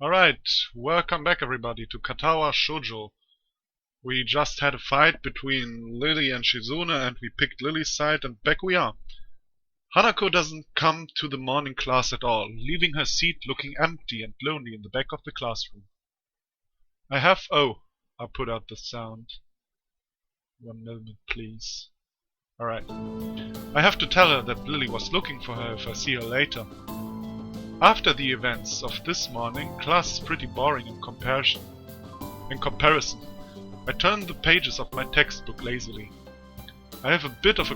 Alright, welcome back everybody to Katawa Shoujo. We just had a fight between Lily and Shizune and we picked Lily's side and back we are. Hanako doesn't come to the morning class at all, leaving her seat looking empty and lonely in the back of the classroom. I'll put out the sound. 1 moment please. Alright. I have to tell her that Lily was looking for her if I see her later. After the events of this morning, class is pretty boring in comparison. I turn the pages of my textbook lazily. I have a bit of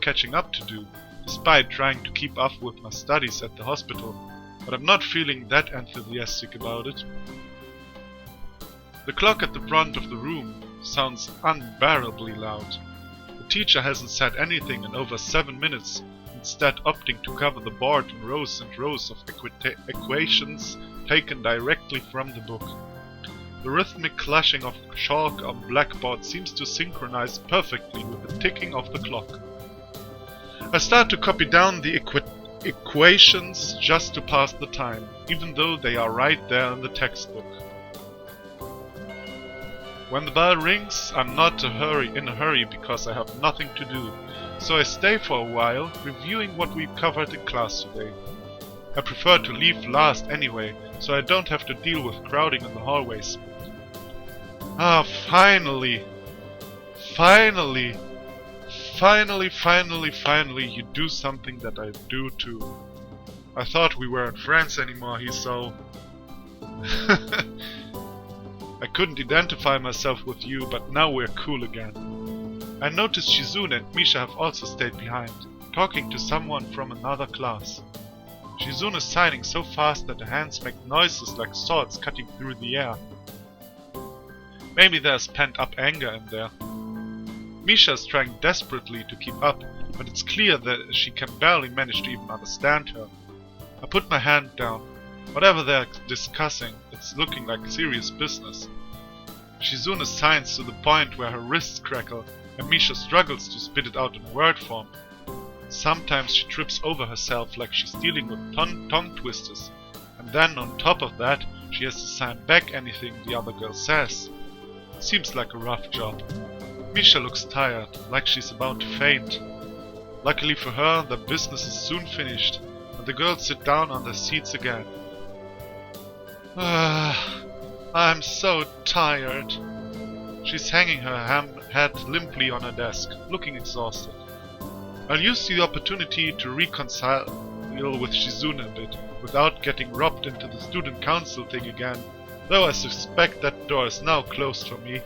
catching up to do, despite trying to keep up with my studies at the hospital, but I'm not feeling that enthusiastic about it. The clock at the front of the room sounds unbearably loud. The teacher hasn't said anything in over 7 minutes, instead opting to cover the board in rows and rows of equations taken directly from the book. The rhythmic clashing of chalk on blackboard seems to synchronize perfectly with the ticking of the clock. I start to copy down the equations just to pass the time, even though they are right there in the textbook. When the bell rings, I'm not in a hurry because I have nothing to do, so I stay for a while, reviewing what we covered in class today. I prefer to leave last anyway, so I don't have to deal with crowding in the hallways. Finally, you do something that I do too. I thought we weren't friends anymore, he's so... I couldn't identify myself with you, but now we're cool again. I noticed Shizune and Misha have also stayed behind, talking to someone from another class. Shizune is signing so fast that her hands make noises like swords cutting through the air. Maybe there's pent-up anger in there. Misha is trying desperately to keep up, but it's clear that she can barely manage to even understand her. I put my hand down. Whatever they're discussing, it's looking like serious business. Shizune signs to the point where her wrists crackle, and Misha struggles to spit it out in word form. Sometimes she trips over herself like she's dealing with tongue twisters, and then on top of that, she has to sign back anything the other girl says. Seems like a rough job. Misha looks tired, like she's about to faint. Luckily for her, the business is soon finished, and the girls sit down on their seats again. I'm so tired. She's hanging her head limply on her desk, looking exhausted. I'll use the opportunity to reconcile with Shizune a bit, without getting robbed into the student council thing again, though I suspect that door is now closed for me.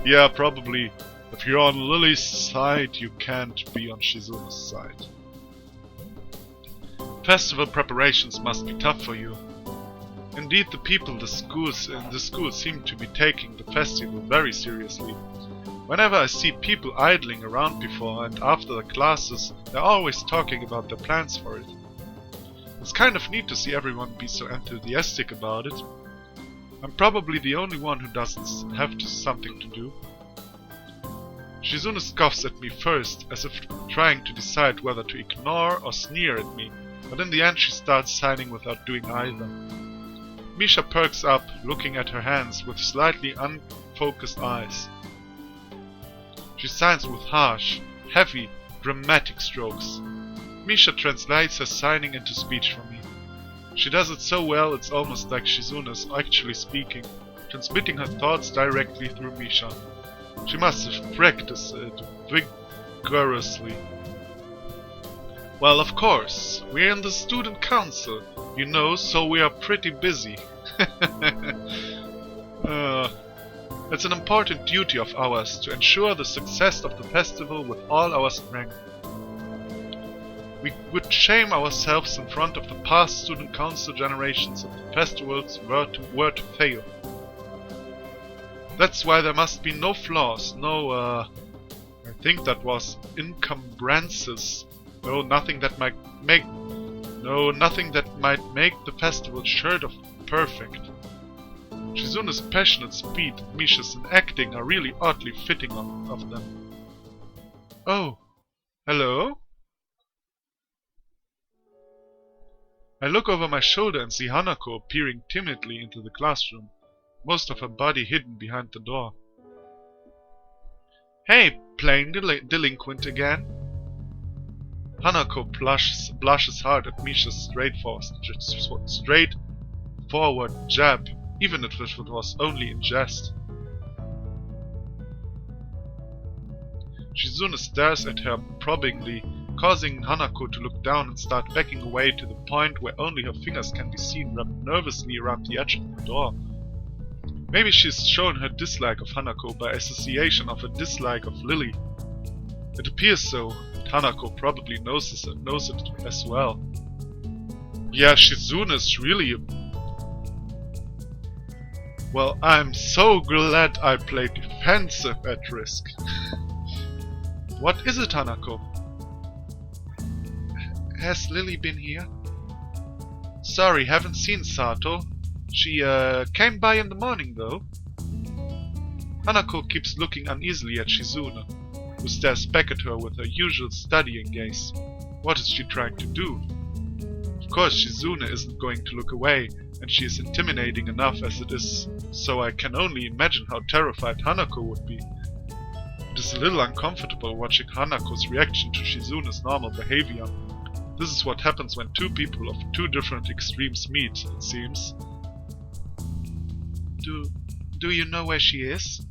Yeah, probably. If you're on Lily's side, you can't be on Shizune's side. Festival preparations must be tough for you. Indeed, the people in the school seem to be taking the festival very seriously. Whenever I see people idling around before and after the classes, they're always talking about their plans for it. It's kind of neat to see everyone be so enthusiastic about it. I'm probably the only one who doesn't have something to do. Shizune scoffs at me first, as if trying to decide whether to ignore or sneer at me, but in the end she starts signing without doing either. Misha perks up, looking at her hands with slightly unfocused eyes. She signs with harsh, heavy, dramatic strokes. Misha translates her signing into speech for me. She does it so well it's almost like Shizune is actually speaking, transmitting her thoughts directly through Misha. She must have practiced it vigorously. Well, of course, we're in the student council, you know, so we are pretty busy. It's an important duty of ours to ensure the success of the festival with all our strength. We would shame ourselves in front of the past student council generations if the festivals were to fail. That's why there must be no flaws, I think that was encumbrances. Nothing that might make the festival short of perfect. Shizune's passionate speed and Misha's acting are really oddly fitting of them. Oh, hello? I look over my shoulder and see Hanako peering timidly into the classroom, most of her body hidden behind the door. Hey, playing delinquent again? Hanako blushes hard at Misha's straightforward jab, even if it was only in jest. Shizune stares at her probingly, causing Hanako to look down and start backing away to the point where only her fingers can be seen wrapped nervously around the edge of the door. Maybe she's shown her dislike of Hanako by association of her dislike of Lily. It appears so, but Hanako probably knows it as well. Yeah, Shizune is really Well, I'm so glad I played defensive at risk. What is it, Hanako? Has Lily been here? Sorry, haven't seen Sato. She came by in the morning though. Hanako keeps looking uneasily at Shizune, who stares back at her with her usual studying gaze. What is she trying to do? Of course Shizune isn't going to look away, and she is intimidating enough as it is, so I can only imagine how terrified Hanako would be. It is a little uncomfortable watching Hanako's reaction to Shizune's normal behavior. This is what happens when two people of two different extremes meet, it seems. Do you know where she is?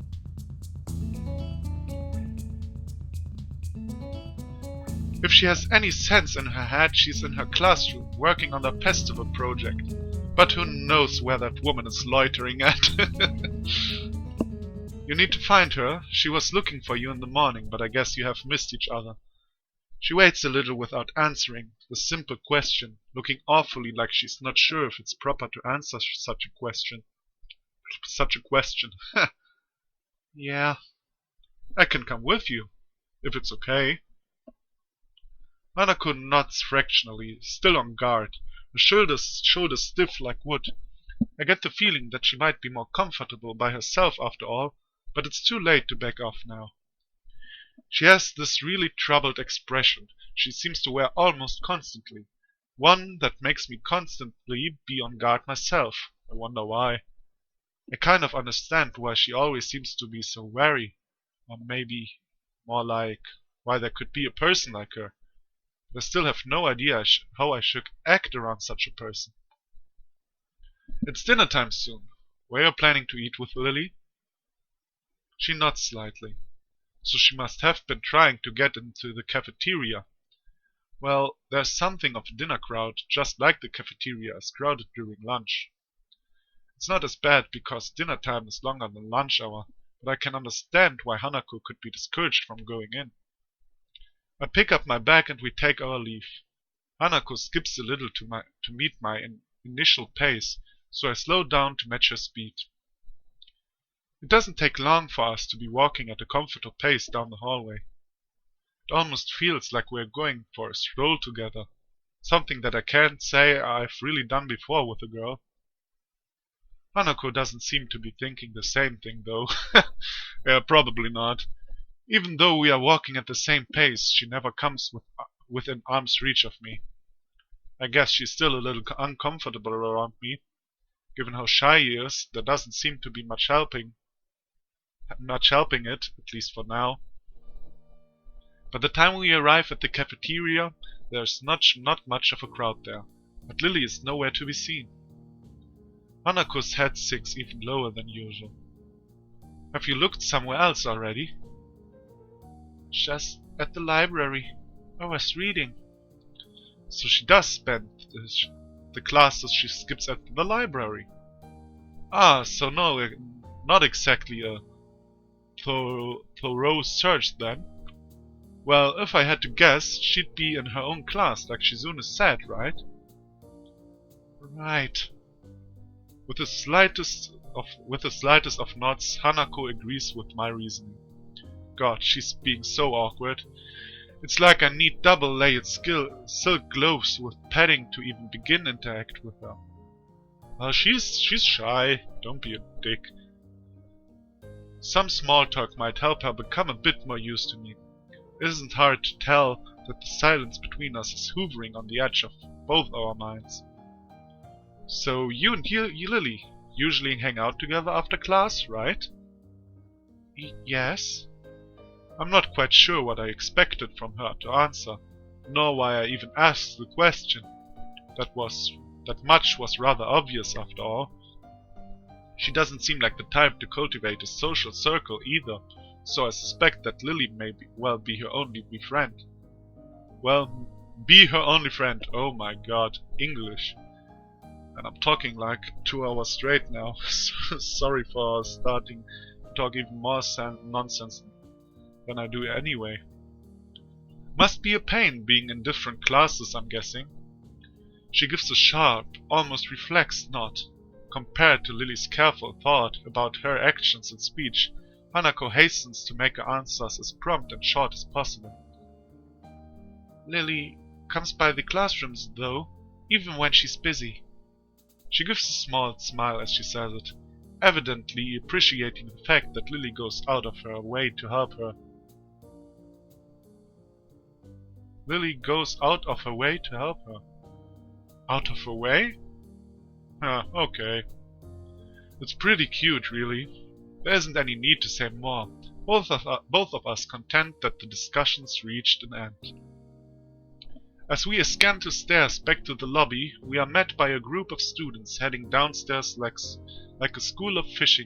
If she has any sense in her head, she's in her classroom, working on the festival project. But who knows where that woman is loitering at? You need to find her. She was looking for you in the morning, but I guess you have missed each other. She waits a little without answering the simple question, looking awfully like she's not sure if it's proper to answer such a question. Yeah, I can come with you, if it's okay. Hanako nods fractionally, still on guard, her shoulders stiff like wood. I get the feeling that she might be more comfortable by herself after all, but it's too late to back off now. She has this really troubled expression she seems to wear almost constantly, one that makes me constantly be on guard myself. I wonder why. I kind of understand why she always seems to be so wary, or maybe more like why there could be a person like her. I still have no idea how I should act around such a person. It's dinner time soon. Were you planning to eat with Lily? She nods slightly. So she must have been trying to get into the cafeteria. Well, there's something of a dinner crowd, just like the cafeteria is crowded during lunch. It's not as bad because dinner time is longer than lunch hour, but I can understand why Hanako could be discouraged from going in. I pick up my bag and we take our leave. Hanako skips a little to meet my initial pace, so I slow down to match her speed. It doesn't take long for us to be walking at a comfortable pace down the hallway. It almost feels like we're going for a stroll together, something that I can't say I've really done before with a girl. Hanako doesn't seem to be thinking the same thing though. Yeah, probably not. Even though we are walking at the same pace, she never comes within arm's reach of me. I guess she's still a little uncomfortable around me. Given how shy he is, there doesn't seem to be much helping it, at least for now. By the time we arrive at the cafeteria, there's not much of a crowd there, but Lily is nowhere to be seen. Hanako's head sinks even lower than usual. Have you looked somewhere else already? Just at the library. I was reading. So she does spend the classes she skips at the library. Ah, so no, not exactly a thorough search then. Well, if I had to guess, she'd be in her own class, like Shizune said, right? Right. With the slightest of nods, Hanako agrees with my reasoning. God, she's being so awkward. It's like I need double-layered silk gloves with padding to even begin interact with her. Well, she's shy. Don't be a dick. Some small talk might help her become a bit more used to me. It isn't hard to tell that the silence between us is hovering on the edge of both our minds. So you and Lily usually hang out together after class, right? Yes. I'm not quite sure what I expected from her to answer, nor why I even asked the question. That much was rather obvious after all. She doesn't seem like the type to cultivate a social circle either, so I suspect that Lily may be her only friend. Well, be her only friend, oh my god, English. And I'm talking like 2 hours straight now. Sorry for starting to talk even more nonsense than I do anyway. Must be a pain being in different classes, I'm guessing. She gives a sharp, almost reflex nod. Compared to Lily's careful thought about her actions and speech, Hanako hastens to make her answers as prompt and short as possible. Lily comes by the classrooms, though, even when she's busy. She gives a small smile as she says it, evidently appreciating the fact that Lily goes out of her way to help her. Lily goes out of her way to help her. Out of her way? Okay. It's pretty cute, really. There isn't any need to say more. Both of us content that the discussions reached an end. As we ascend the stairs back to the lobby, we are met by a group of students heading downstairs like a school of fish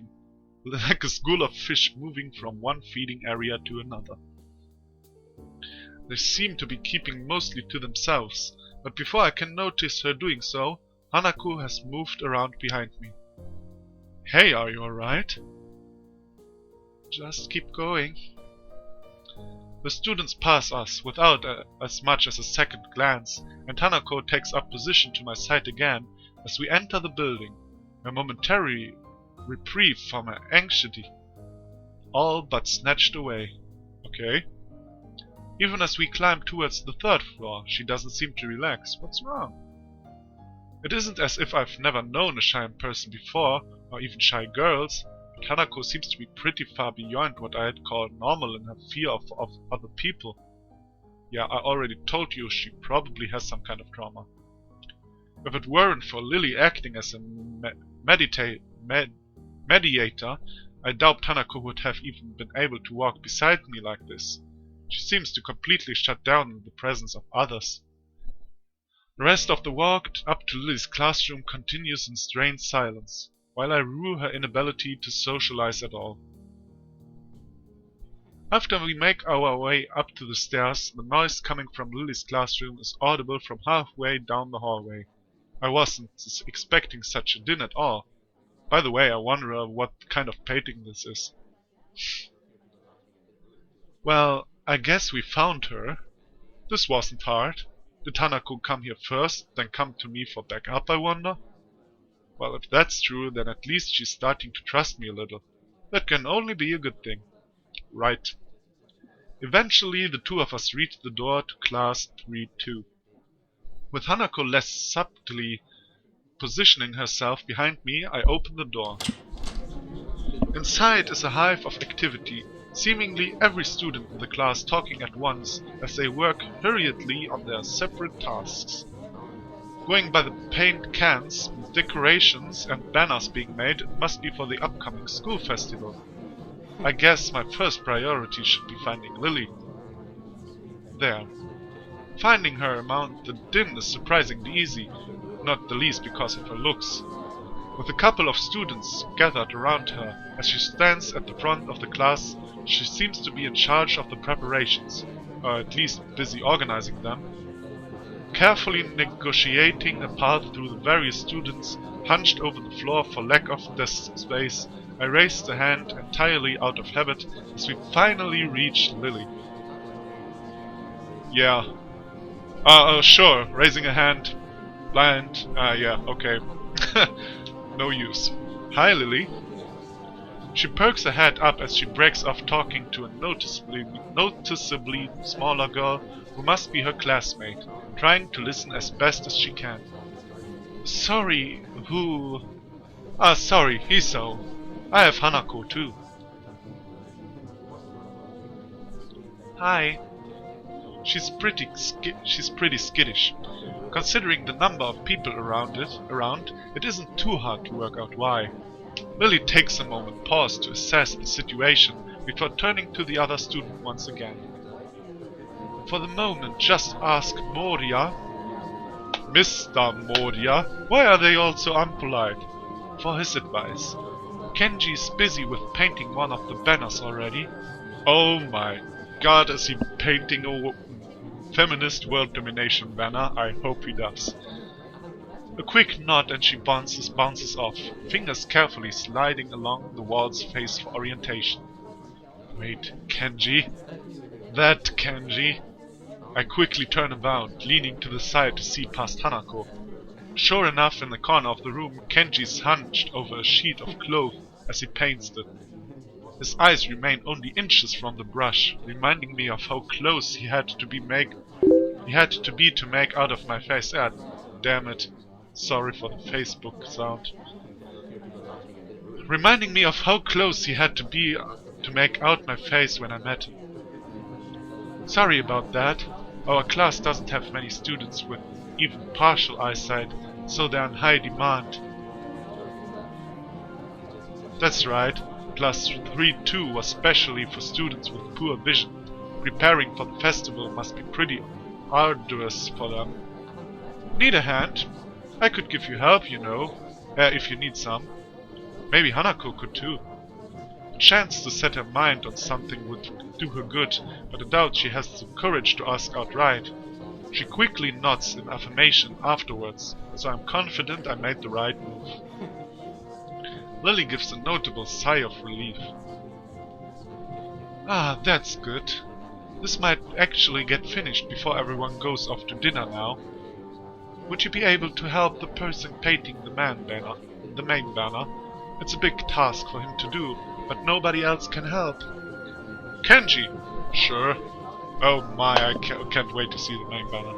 moving from one feeding area to another. They seem to be keeping mostly to themselves, but before I can notice her doing so, Hanako has moved around behind me. Hey, are you alright? Just keep going. The students pass us without as much as a second glance, and Hanako takes up position to my side again as we enter the building, a momentary reprieve from her anxiety, all but snatched away. Okay. Even as we climb towards the third floor, she doesn't seem to relax. What's wrong? It isn't as if I've never known a shy person before, or even shy girls, but Hanako seems to be pretty far beyond what I'd call normal in her fear of other people. Yeah, I already told you she probably has some kind of trauma. If it weren't for Lily acting as a mediator, I doubt Hanako would have even been able to walk beside me like this. She seems to completely shut down in the presence of others. The rest of the walk up to Lily's classroom continues in strained silence, while I rue her inability to socialize at all. After we make our way up to the stairs, the noise coming from Lily's classroom is audible from halfway down the hallway. I wasn't expecting such a din at all. By the way, I wonder what kind of painting this is. Well, I guess we found her. This wasn't hard. Did Hanako come here first, then come to me for backup, I wonder? Well, if that's true, then at least she's starting to trust me a little. That can only be a good thing. Right. Eventually, the two of us reach the door to class 3-2. With Hanako less subtly positioning herself behind me, I open the door. Inside is a hive of activity, seemingly every student in the class talking at once as they work hurriedly on their separate tasks. Going by the paint cans, decorations and banners being made, it must be for the upcoming school festival. I guess my first priority should be finding Lily. There. Finding her among the din is surprisingly easy, not the least because of her looks. With a couple of students gathered around her as she stands at the front of the class, she seems to be in charge of the preparations, or at least busy organizing them. Carefully negotiating a path through the various students hunched over the floor for lack of desk space, I raised a hand entirely out of habit as we finally reach Lily. Yeah. Sure, raising a hand. Blind. Yeah, okay. No use. Hi, Lily. She perks her head up as she breaks off talking to a noticeably smaller girl who must be her classmate, trying to listen as best as she can. Sorry, who... sorry, Hiso. I have Hanako too. Hi. She's pretty skittish. Considering the number of people around, it isn't too hard to work out why. Lily takes a moment pause to assess the situation before turning to the other student once again. For the moment, just ask Moria, Mr. Moria, why are they all so unpolite? For his advice. Kenji is busy with painting one of the banners already. Oh my god, is he painting a feminist world domination banner? I hope he does. A quick nod and she bounces off, fingers carefully sliding along the wall's face for orientation. Wait, Kenji? That Kenji? I quickly turn around, leaning to the side to see past Hanako. Sure enough, in the corner of the room, Kenji's hunched over a sheet of cloth as he paints it. His eyes remain only inches from the brush, reminding me of how close he had to be to make out of my face. Ah, damn it. Sorry for the Facebook sound. Reminding me of how close he had to be to make out my face when I met him. Sorry about that. Our class doesn't have many students with even partial eyesight, so they're in high demand. That's right. Class 3-2 was specially for students with poor vision. Preparing for the festival must be pretty arduous for them. Need a hand? I could give you help, you know, if you need some. Maybe Hanako could too. A chance to set her mind on something would do her good, but I doubt she has the courage to ask outright. She quickly nods in affirmation afterwards, so I'm confident I made the right move. Lily gives a notable sigh of relief. Ah, that's good. This might actually get finished before everyone goes off to dinner now. Would you be able to help the person painting the main banner? It's a big task for him to do, but nobody else can help. Kenji! Sure. Oh my, I can't wait to see the main banner.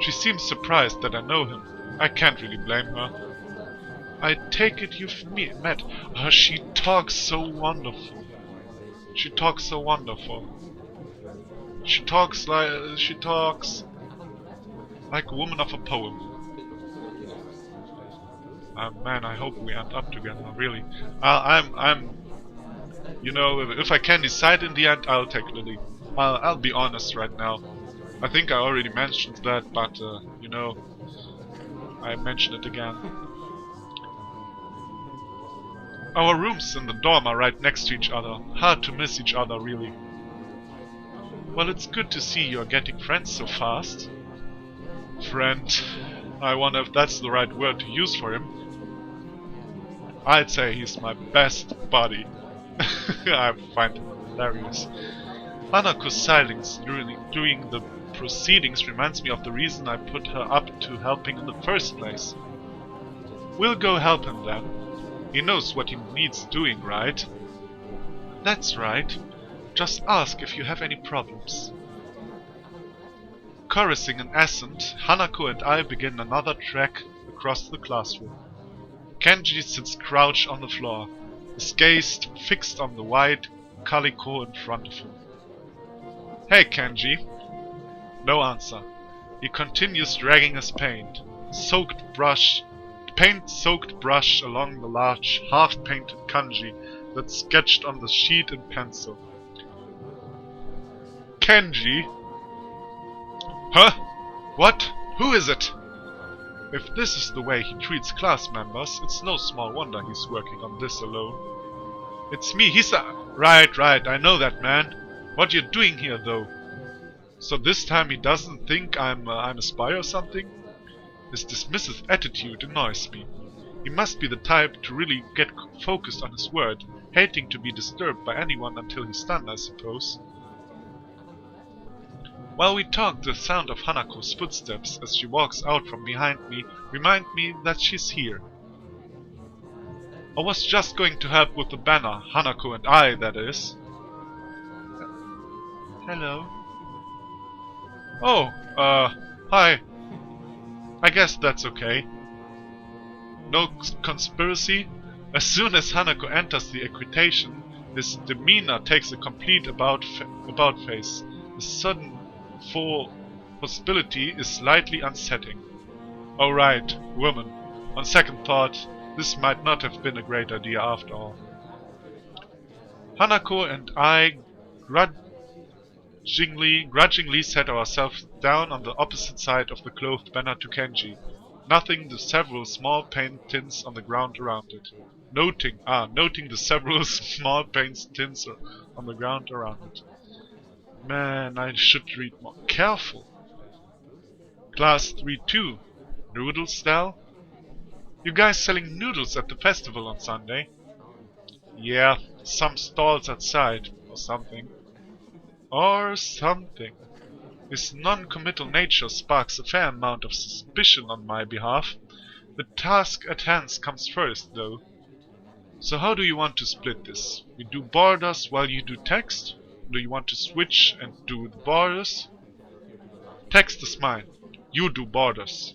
She seems surprised that I know him. I can't really blame her. I take it you've met. She talks so wonderful. She talks like a woman of a poem. Man, I hope we end up together, really. You know, if I can decide in the end, I'll take Lily. I'll be honest right now. I think I already mentioned that, but, you know, I mention it again. Our rooms in the dorm are right next to each other. Hard to miss each other, really. Well, it's good to see you're getting friends so fast. Friend. I wonder if that's the right word to use for him. I'd say he's my best buddy. I find him hilarious. Hanako's silence during the proceedings reminds me of the reason I put her up to helping in the first place. We'll go help him then. He knows what he needs doing, right? That's right. Just ask if you have any problems. Chorusing an assent, Hanako and I begin another trek across the classroom. Kenji sits crouched on the floor, his gaze fixed on the white calico in front of him. Hey Kenji. No answer. He continues dragging his paint-soaked brush along the large, half-painted kanji that's sketched on the sheet in pencil. Kenji? Huh? What? Who is it? If this is the way he treats class members, it's no small wonder he's working on this alone. It's me, Right, I know that, man. What you doing here, though? So this time he doesn't think I'm a spy or something? His dismissive attitude annoys me. He must be the type to really get focused on his word, hating to be disturbed by anyone until he's done, I suppose. While we talk, the sound of Hanako's footsteps as she walks out from behind me remind me that she's here. I was just going to help with the banner, Hanako and I, that is. Hello. Oh, hi. I guess that's okay. No conspiracy? As soon as Hanako enters the equitation, his demeanor takes a complete about face. The sudden full possibility is slightly unsettling. Oh right, woman. On second thought, this might not have been a great idea after all. Hanako and I grudgingly sat ourselves down on the opposite side of the clothed banner to Kenji, noting the several small paint tints on the ground around it. Noting the several small paint tints on the ground around it. Man, I should read more careful. Class 3-2. Noodle style? You guys selling noodles at the festival on Sunday? Yeah, some stalls outside, or something. Or something. His non-committal nature sparks a fair amount of suspicion on my behalf. The task at hand comes first, though. So how do you want to split this? We do borders while you do text? Do you want to switch and do the borders? Text is mine. You do borders.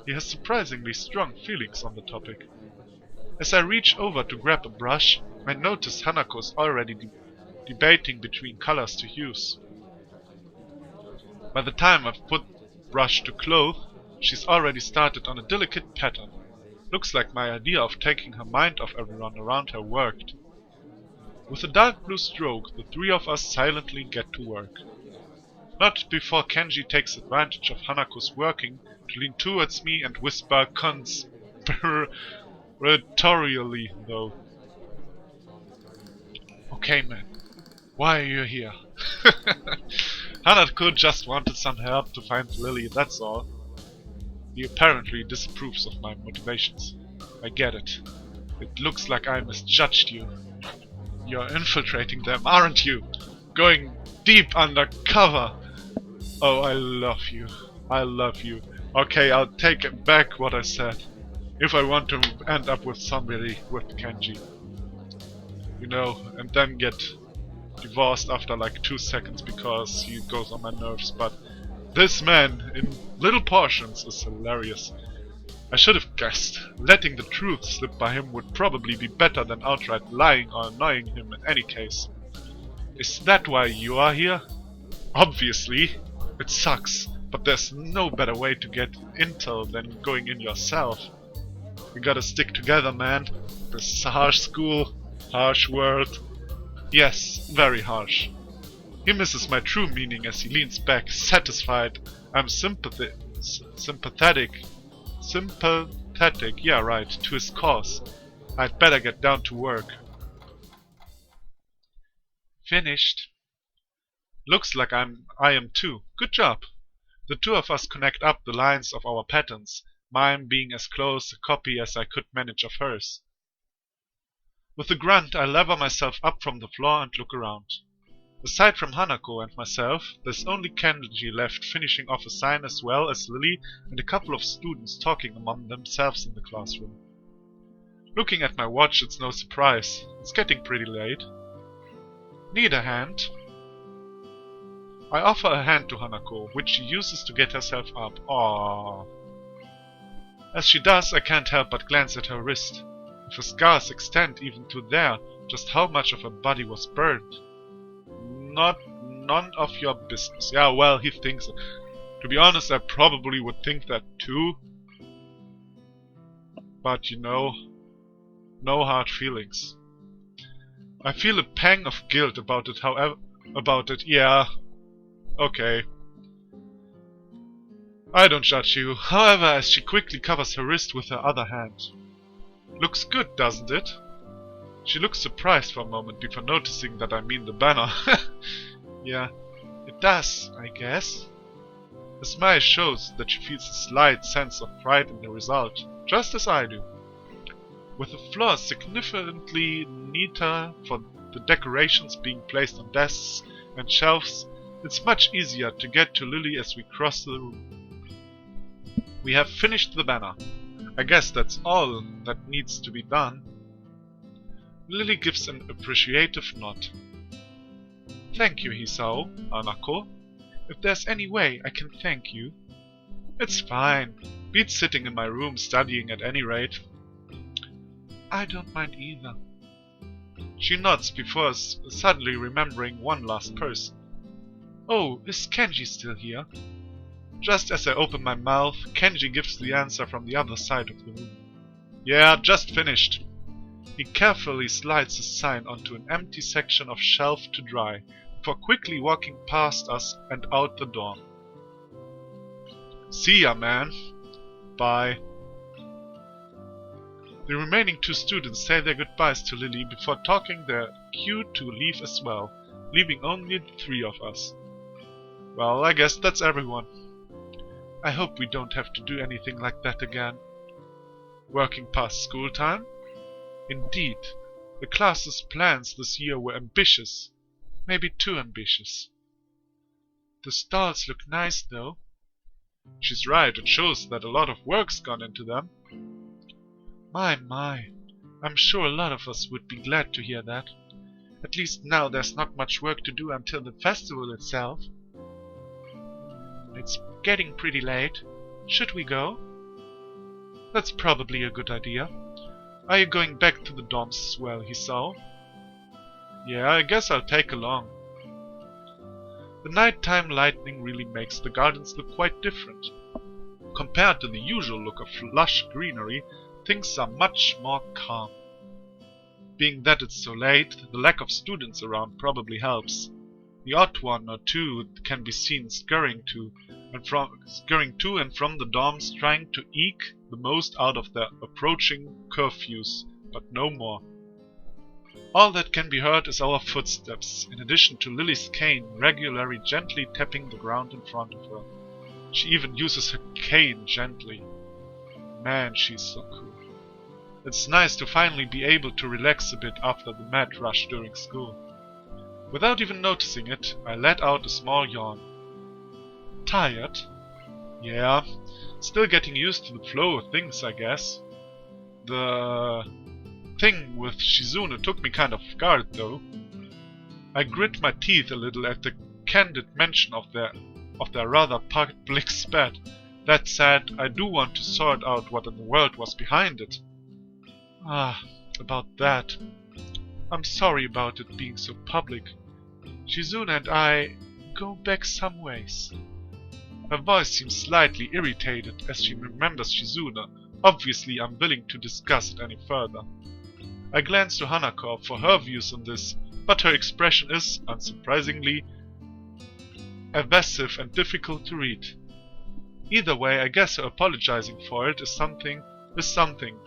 He has surprisingly strong feelings on the topic. As I reach over to grab a brush, I notice Hanako is already debating between colors to use. By the time I've put brush to cloth, she's already started on a delicate pattern. Looks like my idea of taking her mind off everyone around her worked. With a dark blue stroke, the three of us silently get to work. Not before Kenji takes advantage of Hanako's working to lean towards me and whisper conspiratorially, though. Okay, man. Why are you here? Hanako just wanted some help to find Lily, that's all. He apparently disapproves of my motivations. I get it. It looks like I misjudged you. You're infiltrating them, aren't you? Going deep undercover. Oh, I love you. I love you. Okay, I'll take it back what I said. If I want to end up with somebody with Kenji. You know, and then get divorced after like 2 seconds because he goes on my nerves, but this man in little portions is hilarious. I should have guessed. Letting the truth slip by him would probably be better than outright lying or annoying him in any case. Is that why you are here? Obviously. It sucks, but there's no better way to get intel than going in yourself. We gotta stick together, man. This is a harsh school, harsh world. Yes, very harsh. He misses my true meaning as he leans back, satisfied. I'm sympathetic, yeah right, to his cause. I'd better get down to work. Finished. Looks like I am too. Good job. The two of us connect up the lines of our patterns, mine being as close a copy as I could manage of hers. With a grunt, I lever myself up from the floor and look around. Aside from Hanako and myself, there's only Kenji left finishing off a sign as well as Lily and a couple of students talking among themselves in the classroom. Looking at my watch, it's no surprise. It's getting pretty late. Need a hand? I offer a hand to Hanako, which she uses to get herself up. Aww. As she does, I can't help but glance at her wrist. If her scars extend even to there, just how much of her body was burned? None of your business. Yeah, well, he thinks it. To be honest, I probably would think that too. But you know, no hard feelings. I feel a pang of guilt about it, yeah. Okay. I don't judge you. However, as she quickly covers her wrist with her other hand. Looks good, doesn't it? She looks surprised for a moment before noticing that I mean the banner. Yeah, it does, I guess. The smile shows that she feels a slight sense of pride in the result, just as I do. With the floor significantly neater for the decorations being placed on desks and shelves, it's much easier to get to Lily as we cross the room. We have finished the banner. I guess that's all that needs to be done. Lily gives an appreciative nod. Thank you, Hisao, Hanako. If there's any way I can thank you. It's fine. Beats sitting in my room studying at any rate. I don't mind either. She nods before suddenly remembering one last person. Oh, is Kenji still here? Just as I open my mouth, Kenji gives the answer from the other side of the room. Yeah, just finished. He carefully slides a sign onto an empty section of shelf to dry, before quickly walking past us and out the door. See ya, man. Bye. The remaining 2 students say their goodbyes to Lily before talking their cue to leave as well, leaving only the 3 of us. Well, I guess that's everyone. I hope we don't have to do anything like that again. Working past school time? Indeed, the class's plans this year were ambitious. Maybe too ambitious. The stalls look nice though. She's right, it shows that a lot of work's gone into them. My, I'm sure a lot of us would be glad to hear that. At least now there's not much work to do until the festival itself. It's getting pretty late. Should we go? That's probably a good idea. Are you going back to the dorms as well, Hisao? Yeah, I guess I'll take along. The nighttime lighting really makes the gardens look quite different. Compared to the usual look of lush greenery, things are much more calm. Being that it's so late, the lack of students around probably helps. The odd one or two can be seen scurrying to and from the dorms, trying to eke the most out of their approaching curfews, but no more. All that can be heard is our footsteps, in addition to Lily's cane regularly gently tapping the ground in front of her. She even uses her cane gently. Man, she's so cool. It's nice to finally be able to relax a bit after the mad rush during school. Without even noticing it, I let out a small yawn. Tired? Yeah, still getting used to the flow of things, I guess. The thing with Shizune took me kind of off guard, though. I grit my teeth a little at the candid mention of their rather public spat. That said, I do want to sort out what in the world was behind it. About that. I'm sorry about it being so public. Shizune and I go back some ways. Her voice seems slightly irritated as she remembers Shizune, obviously unwilling to discuss it any further. I glance to Hanako for her views on this, but her expression is, unsurprisingly, evasive and difficult to read. Either way, I guess her apologizing for it is something,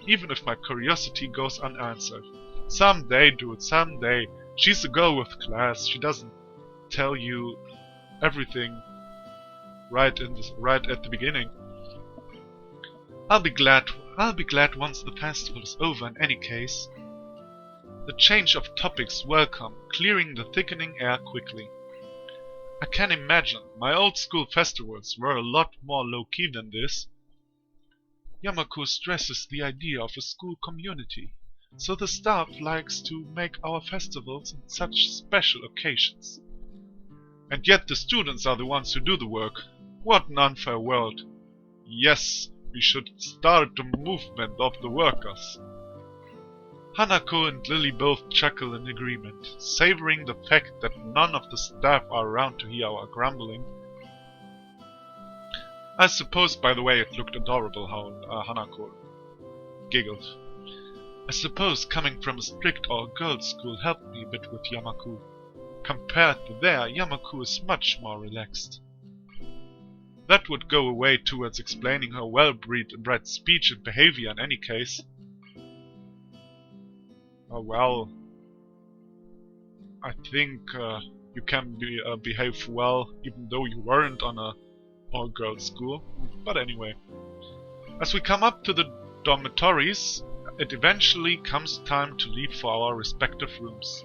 even if my curiosity goes unanswered. Someday, dude, someday. She's a girl with class. She doesn't tell you everything right at the beginning. I'll be glad once the festival is over in any case. The change of topics welcome, clearing the thickening air quickly. I can imagine my old school festivals were a lot more low-key than this. Yamako stresses the idea of a school community, so the staff likes to make our festivals on such special occasions. And yet the students are the ones who do the work. What an unfair world. Yes, we should start the movement of the workers. Hanako and Lily both chuckle in agreement, savoring the fact that none of the staff are around to hear our grumbling. I suppose, by the way, it looked adorable how Hanako giggled. I suppose coming from a strict all-girls school helped me a bit with Yamaku. Compared to there, Yamaku is much more relaxed. That would go away towards explaining her well-bred speech and behavior in any case. Well, I think you can behave well even though you weren't on a all-girls school. But anyway. As we come up to the dormitories, it eventually comes time to leave for our respective rooms.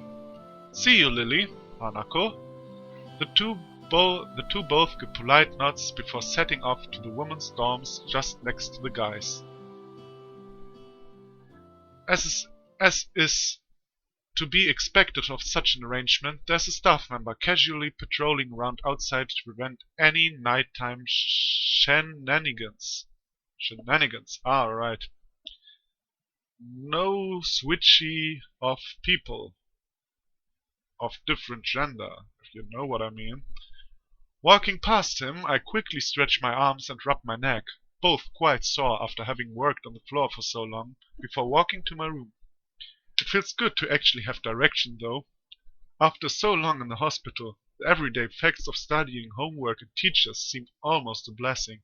See you, Lily, Hanako. The two both give polite nods before setting off to the women's dorms just next to the guys. As is to be expected of such an arrangement, there's a staff member casually patrolling around outside to prevent any nighttime shenanigans. Right. No switchy of people of different gender, if you know what I mean. Walking past him, I quickly stretch my arms and rub my neck, both quite sore after having worked on the floor for so long, before walking to my room. It feels good to actually have direction though. After so long in the hospital, the everyday facts of studying, homework and teachers seem almost a blessing.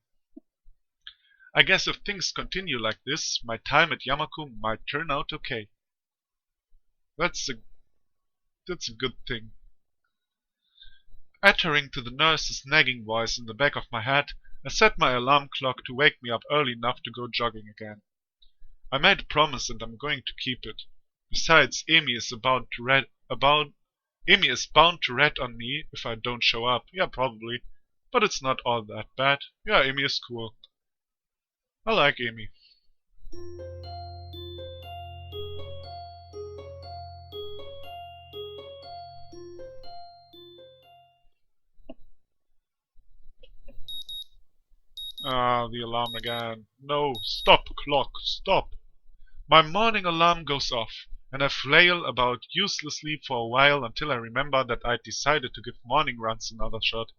I guess if things continue like this, my time at Yamaku might turn out okay. That's a good thing. Adhering to the nurse's nagging voice in the back of my head, I set my alarm clock to wake me up early enough to go jogging again. I made a promise and I'm going to keep it. Besides, Amy is bound to rat on me if I don't show up. Yeah, probably. But it's not all that bad. Yeah, Amy is cool. I like Amy. Ah, the alarm again. No, stop, clock, stop. My morning alarm goes off, and I flail about uselessly for a while until I remember that I'd decided to give morning runs another shot.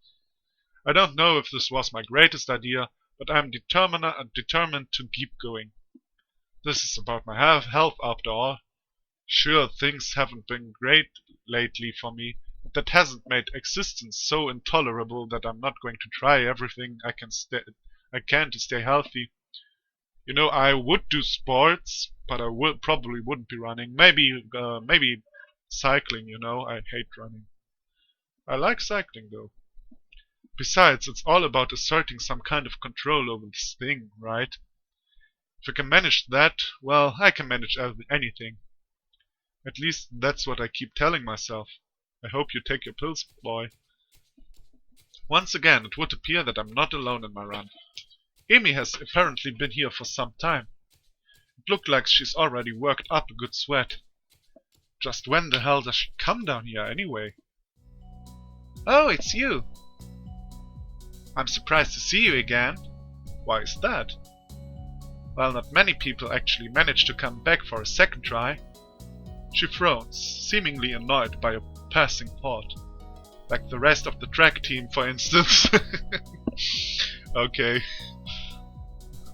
I don't know if this was my greatest idea, but I'm determined to keep going. This is about my health after all. Sure, things haven't been great lately for me, but that hasn't made existence so intolerable that I'm not going to try everything I can to stay healthy. You know, I would do sports, but I probably wouldn't be running. Maybe cycling, you know, I hate running. I like cycling though. Besides, it's all about asserting some kind of control over this thing, right? If I can manage that, well, I can manage anything. At least that's what I keep telling myself. I hope you take your pills, boy. Once again, it would appear that I'm not alone in my run. Amy has apparently been here for some time. It looked like she's already worked up a good sweat. Just when the hell does she come down here anyway? Oh, it's you! I'm surprised to see you again. Why is that? Well, not many people actually manage to come back for a second try. She frowns, seemingly annoyed by a passing thought. Like the rest of the track team, for instance. Okay.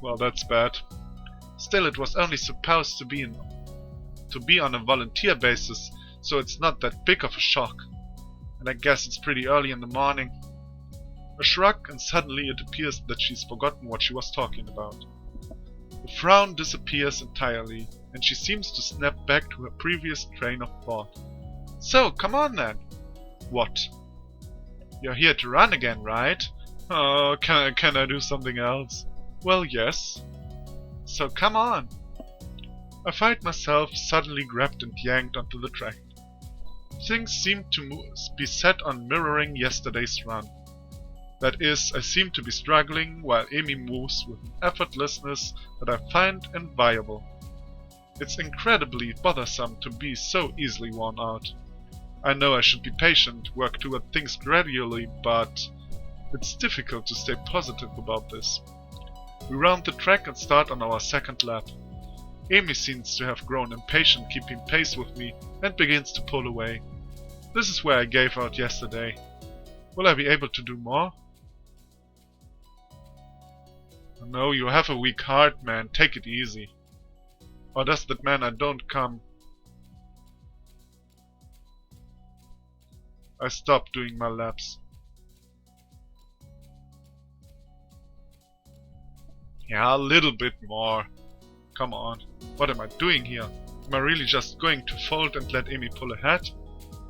Well, that's bad. Still, it was only supposed to be on a volunteer basis, so it's not that big of a shock. And I guess it's pretty early in the morning. A shrug, and suddenly it appears that she's forgotten what she was talking about. The frown disappears entirely, and she seems to snap back to her previous train of thought. So, come on then. What? You're here to run again, right? Oh, can I do something else? Well, yes. So come on. I find myself suddenly grabbed and yanked onto the track. Things seem to be set on mirroring yesterday's run. That is, I seem to be struggling while Amy moves with an effortlessness that I find enviable. It's incredibly bothersome to be so easily worn out. I know I should be patient, work toward things gradually, but it's difficult to stay positive about this. We round the track and start on our second lap. Amy seems to have grown impatient keeping pace with me and begins to pull away. This is where I gave out yesterday. Will I be able to do more? No, you have a weak heart, man. Take it easy. Or does that mean I don't come? I stopped doing my laps. Yeah, a little bit more. Come on. What am I doing here? Am I really just going to fold and let Amy pull ahead?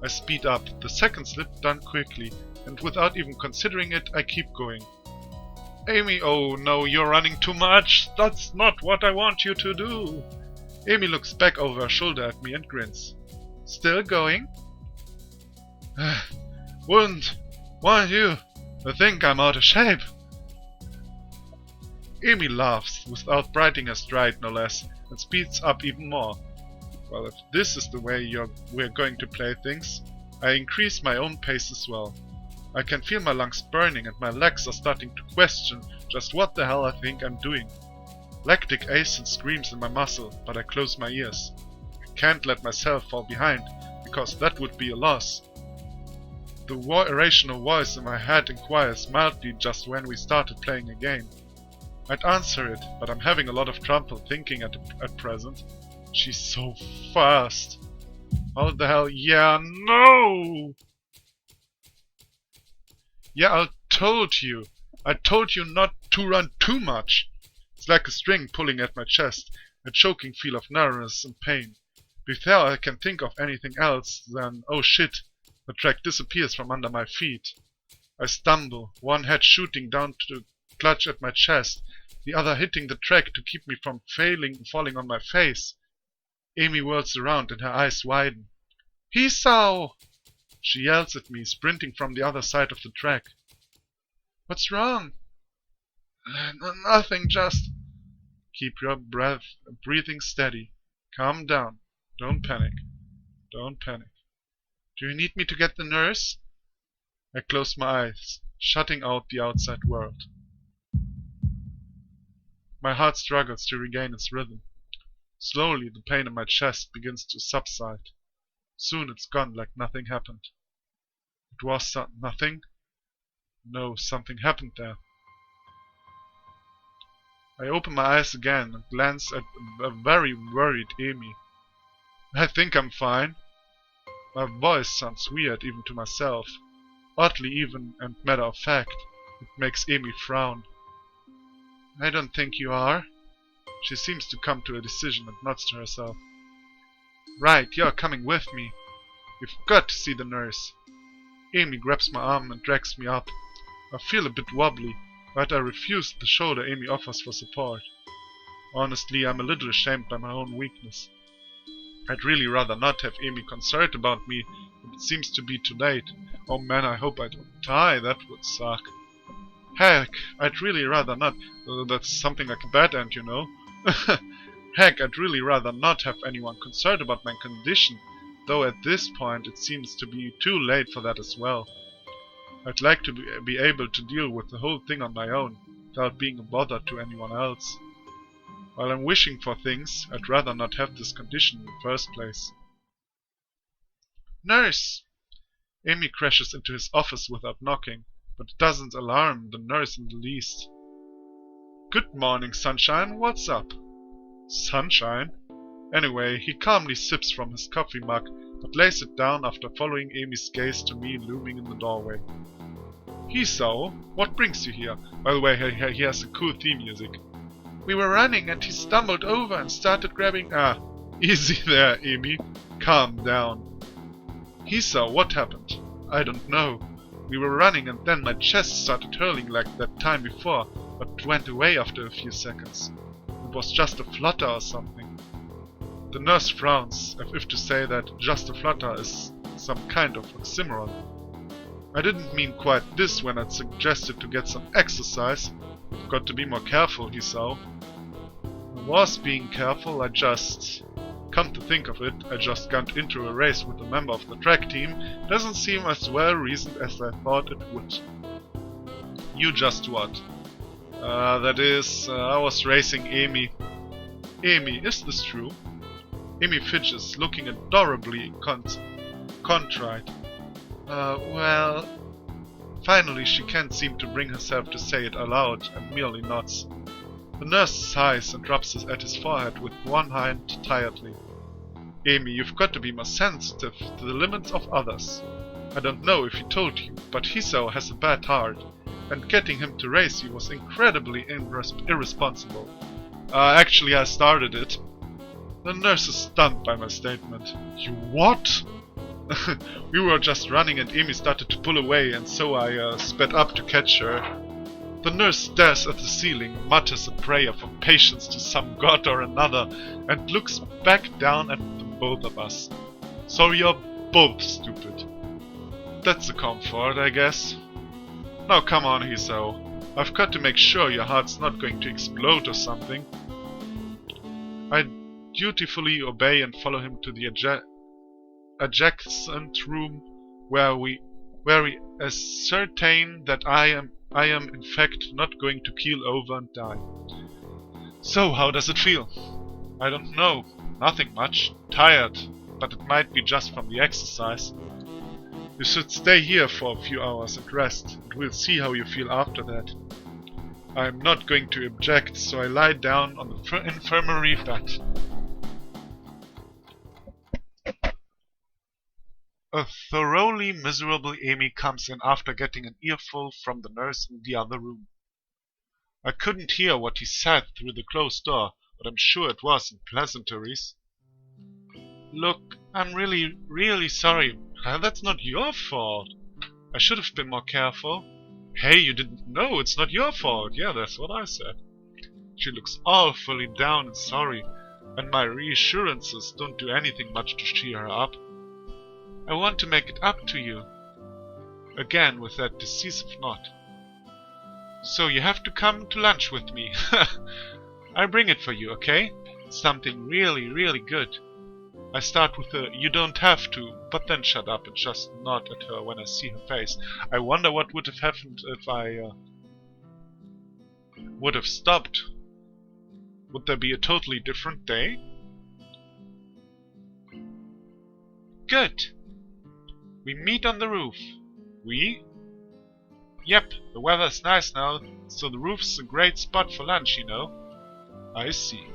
I speed up, the second slip done quickly, and without even considering it, I keep going. Amy, oh no, you're running too much! That's not what I want you to do! Amy looks back over her shoulder at me and grins. Still going? Wouldn't you think I'm out of shape? Amy laughs, without brightening her stride no less, and speeds up even more. Well, if this is the way we're going to play things, I increase my own pace as well. I can feel my lungs burning and my legs are starting to question just what the hell I think I'm doing. Lactic acid screams in my muscle, but I close my ears. I can't let myself fall behind, because that would be a loss. The irrational voice in my head inquires mildly just when we started playing a game. I'd answer it, but I'm having a lot of trouble thinking at present. She's so fast. How the hell? Yeah, no! Yeah, I told you not to run too much. It's like a string pulling at my chest, a choking feel of narrowness and pain. Before I can think of anything else, then, oh shit, the track disappears from under my feet. I stumble, one head shooting down to clutch at my chest, the other hitting the track to keep me from falling on my face. Amy whirls around and her eyes widen. Hisao! She yells at me, sprinting from the other side of the track. What's wrong? Nothing, just... Keep your breathing steady. Calm down. Don't panic. Don't panic. Do you need me to get the nurse? I close my eyes, shutting out the outside world. My heart struggles to regain its rhythm. Slowly, the pain in my chest begins to subside. Soon it's gone like nothing happened. It was nothing? No, something happened there. I open my eyes again and glance at a very worried Amy. I think I'm fine. My voice sounds weird even to myself. Oddly even and matter of fact. It makes Amy frown. I don't think you are. She seems to come to a decision and nods to herself. Right, you're coming with me. We've got to see the nurse. Amy grabs my arm and drags me up. I feel a bit wobbly, but I refuse the shoulder Amy offers for support. Honestly, I'm a little ashamed by my own weakness. I'd really rather not have Amy concerned about me, but it seems to be too late. Oh man, I hope I don't die, that would suck. Heck, I'd really rather not. That's something like a bad end, you know. Heck, I'd really rather not have anyone concerned about my condition, though at this point it seems to be too late for that as well. I'd like to be able to deal with the whole thing on my own, without being a bother to anyone else. While I'm wishing for things, I'd rather not have this condition in the first place. Nurse! Amy crashes into his office without knocking, but it doesn't alarm the nurse in the least. Good morning, Sunshine, what's up? Sunshine? Anyway, he calmly sips from his coffee mug, but lays it down after following Amy's gaze to me looming in the doorway. Hisao, what brings you here? By the way, he has a cool theme music. We were running and he stumbled over and started grabbing... Easy there, Amy. Calm down. Hisao, what happened? I don't know. We were running and then my chest started hurling like that time before, but went away after a few seconds. It was just a flutter or something. The nurse frowns, as if to say that just a flutter is some kind of oxymoron. I didn't mean quite this when I'd suggested to get some exercise. I've got to be more careful, Hisao. I was being careful, come to think of it, I just got into a race with a member of the track team. Doesn't seem as well reasoned as I thought it would. You just what? I was racing Amy. Amy, is this true? Amy fidgets, looking adorably contrite. Well... Finally, she can't seem to bring herself to say it aloud and merely nods. The nurse sighs and rubs at his forehead with one hand tiredly. Amy, you've got to be more sensitive to the limits of others. I don't know if he told you, but Hisao has a bad heart, and getting him to race you was incredibly irresponsible. Actually, I started it. The nurse is stunned by my statement. You what? We were just running and Amy started to pull away, and so I sped up to catch her. The nurse stares at the ceiling, mutters a prayer for patience to some god or another, and looks back down at the both of us. So you're both stupid. That's a comfort, I guess. Now come on, Hisao. I've got to make sure your heart's not going to explode or something. I dutifully obey and follow him to the adjacent room where we ascertain that I am in fact not going to keel over and die. So, how does it feel? I don't know. Nothing much. Tired. But it might be just from the exercise. You should stay here for a few hours and rest, and we'll see how you feel after that. I'm not going to object, so I lie down on the infirmary bed. A thoroughly miserable Amy comes in after getting an earful from the nurse in the other room. I couldn't hear what he said through the closed door, but I'm sure it wasn't pleasantries. Look, I'm really sorry. That's not your fault. I should have been more careful. Hey, you didn't know, it's not your fault. Yeah, that's what I said. She looks awfully down and sorry, and my reassurances don't do anything much to cheer her up. I want to make it up to you. Again with that decisive nod. So you have to come to lunch with me. I bring it for you, okay? Something really good. I start with a "you don't have to," but then shut up and just nod at her when I see her face. I wonder what would have happened if I would have stopped. Would there be a totally different day? Good. We meet on the roof. We? Yep, the weather's nice now, so the roof's a great spot for lunch, you know. I see.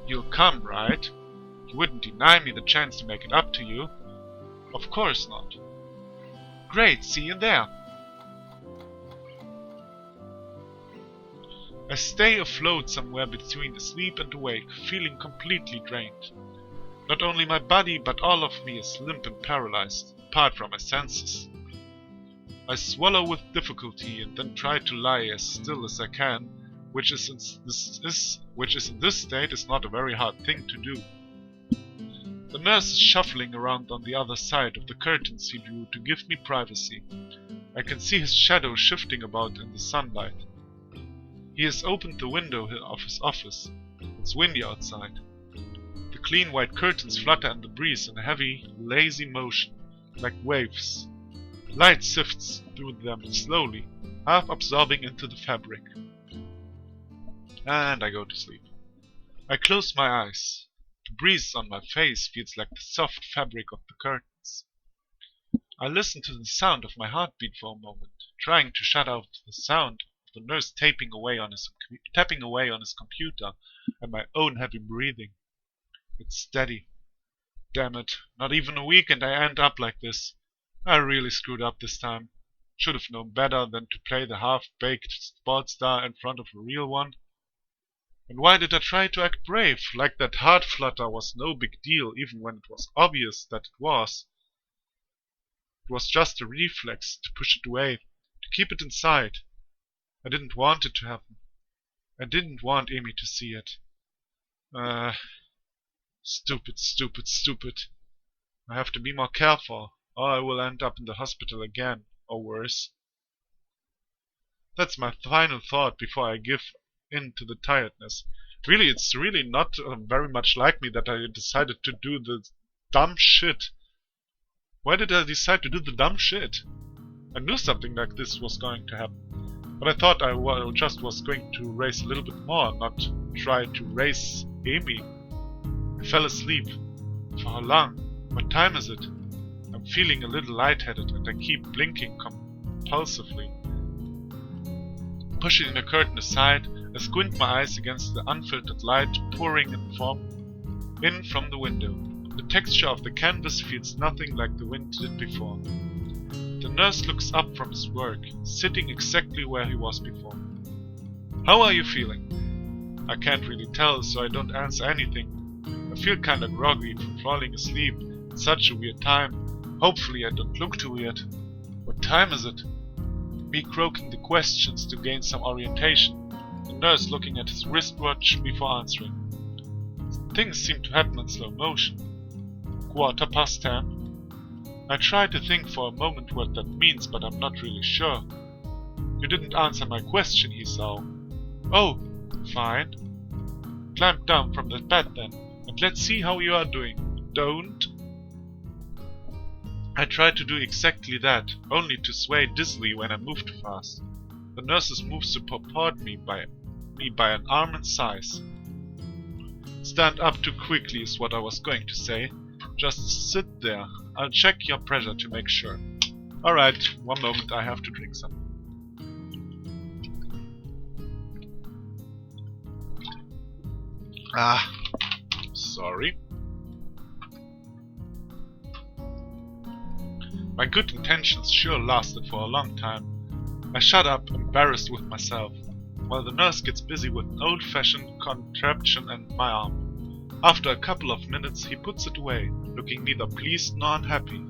You'll come, right? You wouldn't deny me the chance to make it up to you. Of course not. Great, see you there. I stay afloat somewhere between asleep and awake, feeling completely drained. Not only my body, but all of me is limp and paralyzed, apart from my senses. I swallow with difficulty and then try to lie as still as I can, which in this state is not a very hard thing to do. The nurse is shuffling around on the other side of the curtains he drew to give me privacy. I can see his shadow shifting about in the sunlight. He has opened the window of his office. It's windy outside. The clean white curtains flutter in the breeze in a heavy, lazy motion, like waves. Light sifts through them slowly, half absorbing into the fabric. And I go to sleep. I close my eyes. The breeze on my face feels like the soft fabric of the curtains. I listen to the sound of my heartbeat for a moment, trying to shut out the sound of the nurse tapping away on his computer and my own heavy breathing. It's steady. Damn it, not even a week and I end up like this. I really screwed up this time. Should have known better than to play the half-baked sports star in front of a real one. And why did I try to act brave, like that heart flutter was no big deal, even when it was obvious that it was? It was just a reflex to push it away, to keep it inside. I didn't want it to happen. I didn't want Amy to see it. Stupid. I have to be more careful, or I will end up in the hospital again, or worse. That's my final thought before I give in to the tiredness. Really, it's really not very much like me that I decided to do the dumb shit. Why did I decide to do the dumb shit? I knew something like this was going to happen. But I thought I just was going to race a little bit more, not try to race Amy. I fell asleep. For how long? What time is it? I'm feeling a little lightheaded and I keep blinking compulsively. Pushing the curtain aside, I squint my eyes against the unfiltered light pouring in from the window. The texture of the canvas feels nothing like the wind did before. The nurse looks up from his work, sitting exactly where he was before. How are you feeling? I can't really tell, so I don't answer anything. I feel kinda groggy from falling asleep at such a weird time. Hopefully I don't look too weird. What time is it? Me croaking the questions to gain some orientation. The nurse looking at his wristwatch before answering. Things seem to happen in slow motion. 10:15. I try to think for a moment what that means, but I'm not really sure. You didn't answer my question, he saw. Oh, fine. Climb down from that bed then, and let's see how you are doing. Don't. I try to do exactly that, only to sway dizzily when I move too fast. The nurse's moves support me by an arm and size. Stand up too quickly is what I was going to say. Just sit there. I'll check your pressure to make sure. Alright, one moment, I have to drink some. Ah, sorry. My good intentions sure lasted for a long time. I shut up, embarrassed with myself, while the nurse gets busy with an old-fashioned contraption and my arm. After a couple of minutes, he puts it away, looking neither pleased nor unhappy.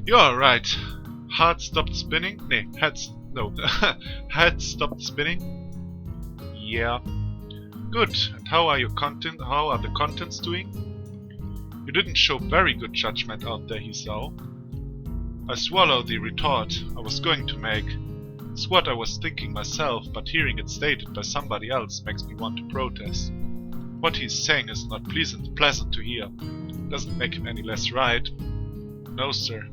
You're alright. Head stopped spinning? Head stopped spinning? Yeah. Good. And how are the contents doing? You didn't show very good judgment out there, he saw. I swallowed the retort I was going to make. It's what I was thinking myself, but hearing it stated by somebody else makes me want to protest. What he's saying is not pleasant to hear. Doesn't make him any less right. No, sir.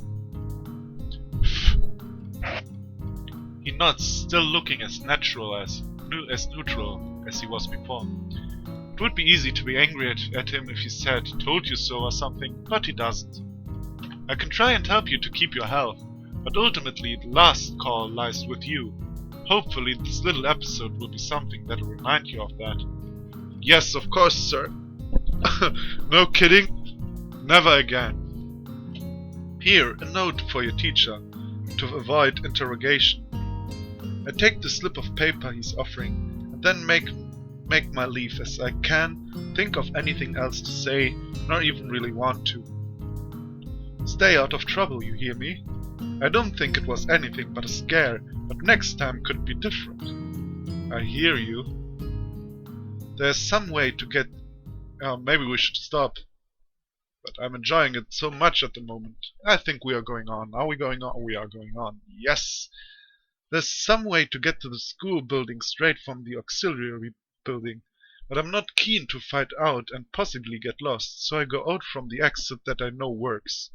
He nods, still looking as neutral as he was before. It would be easy to be angry at him if he said, "Told you so" or something, but he doesn't. I can try and help you to keep your health, but ultimately the last call lies with you. Hopefully this little episode will be something that'll remind you of that. Yes, of course, sir. No kidding? Never again. Here, a note for your teacher, to avoid interrogation. I take the slip of paper he's offering, and then make my leave as I can think of anything else to say, nor even really want to. Stay out of trouble, you hear me? I don't think it was anything but a scare, but next time could be different. I hear you. There's some way to get... maybe we should stop. But I'm enjoying it so much at the moment. I think we are going on. Are we going on? We are going on. Yes! There's some way to get to the school building straight from the auxiliary building. But I'm not keen to fight out and possibly get lost, so I go out from the exit that I know works.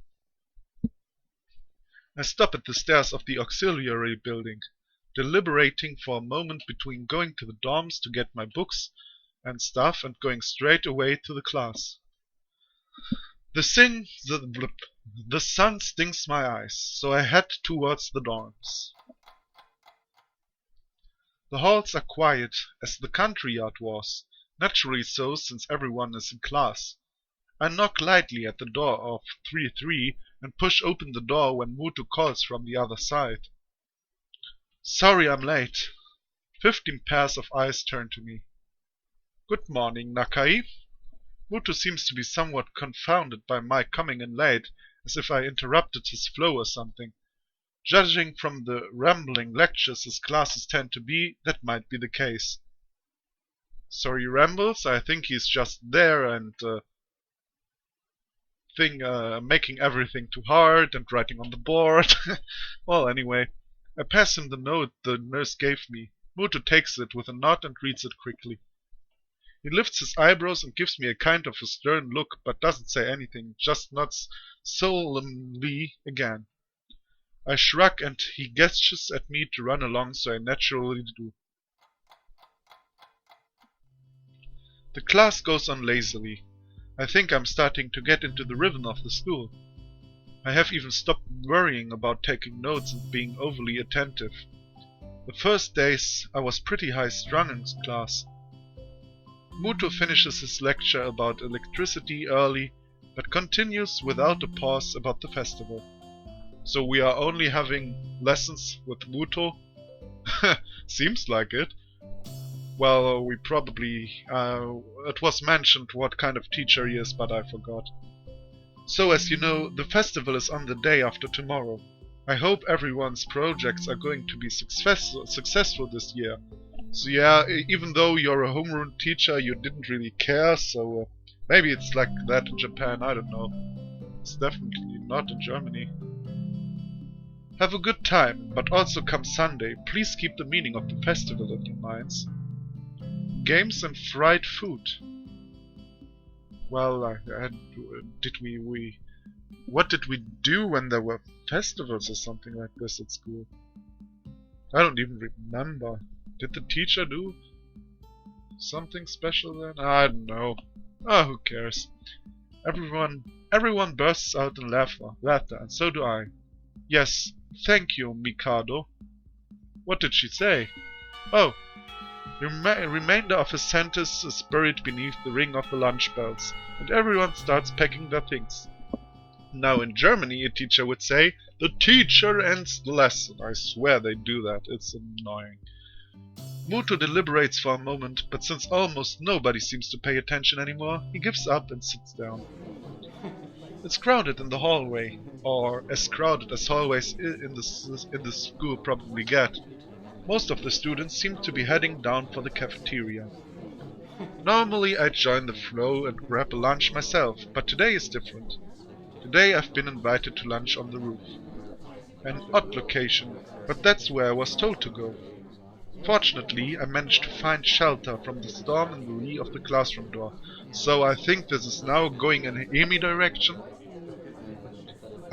I stop at the stairs of the auxiliary building, deliberating for a moment between going to the dorms to get my books and stuff and going straight away to the class. The sun stings my eyes, so I head towards the dorms. The halls are quiet, as the country yard was, naturally so since everyone is in class. I knock lightly at the door of 3-3 and push open the door when Muto calls from the other side. Sorry I'm late. 15 pairs of eyes turn to me. Good morning, Nakai. Muto seems to be somewhat confounded by my coming in late, as if I interrupted his flow or something. Judging from the rambling lectures his classes tend to be, that might be the case. So he rambles? I think he's just there and making everything too hard and writing on the board. Well, anyway, I pass him the note the nurse gave me. Muto takes it with a nod and reads it quickly. He lifts his eyebrows and gives me a kind of a stern look, but doesn't say anything, just nods solemnly again. I shrug and he gestures at me to run along, so I naturally do. The class goes on lazily. I think I'm starting to get into the rhythm of the school. I have even stopped worrying about taking notes and being overly attentive. The first days I was pretty high-strung in class. Muto finishes his lecture about electricity early, but continues without a pause about the festival. So we are only having lessons with Muto? Seems like it. Well, we probably... it was mentioned what kind of teacher he is, but I forgot. So, as you know, the festival is on the day after tomorrow. I hope everyone's projects are going to be successful this year. So yeah, even though you're a homeroom teacher, you didn't really care, so maybe it's like that in Japan, I don't know. It's definitely not in Germany. Have a good time, but also come Sunday, please keep the meaning of the festival in your minds. Games and fried food. Well, what did we do when there were festivals or something like this at school? I don't even remember. Did the teacher do something special then? I don't know. Oh, who cares? Everyone bursts out in laughter, and so do I. Yes, thank you, Mikado. What did she say? Oh, the remainder of his sentence is buried beneath the ring of the lunch bells, and everyone starts packing their things. Now in Germany a teacher would say, "The teacher ends the lesson." I swear they do that, it's annoying. Muto deliberates for a moment, but since almost nobody seems to pay attention anymore, he gives up and sits down. It's crowded in the hallway, or as crowded as hallways in the school probably get. Most of the students seem to be heading down for the cafeteria. Normally I'd join the flow and grab a lunch myself, but today is different. Today I've been invited to lunch on the roof. An odd location, but that's where I was told to go. Fortunately, I managed to find shelter from the storm in the lee of the classroom door, so I think this is now going in Amy direction.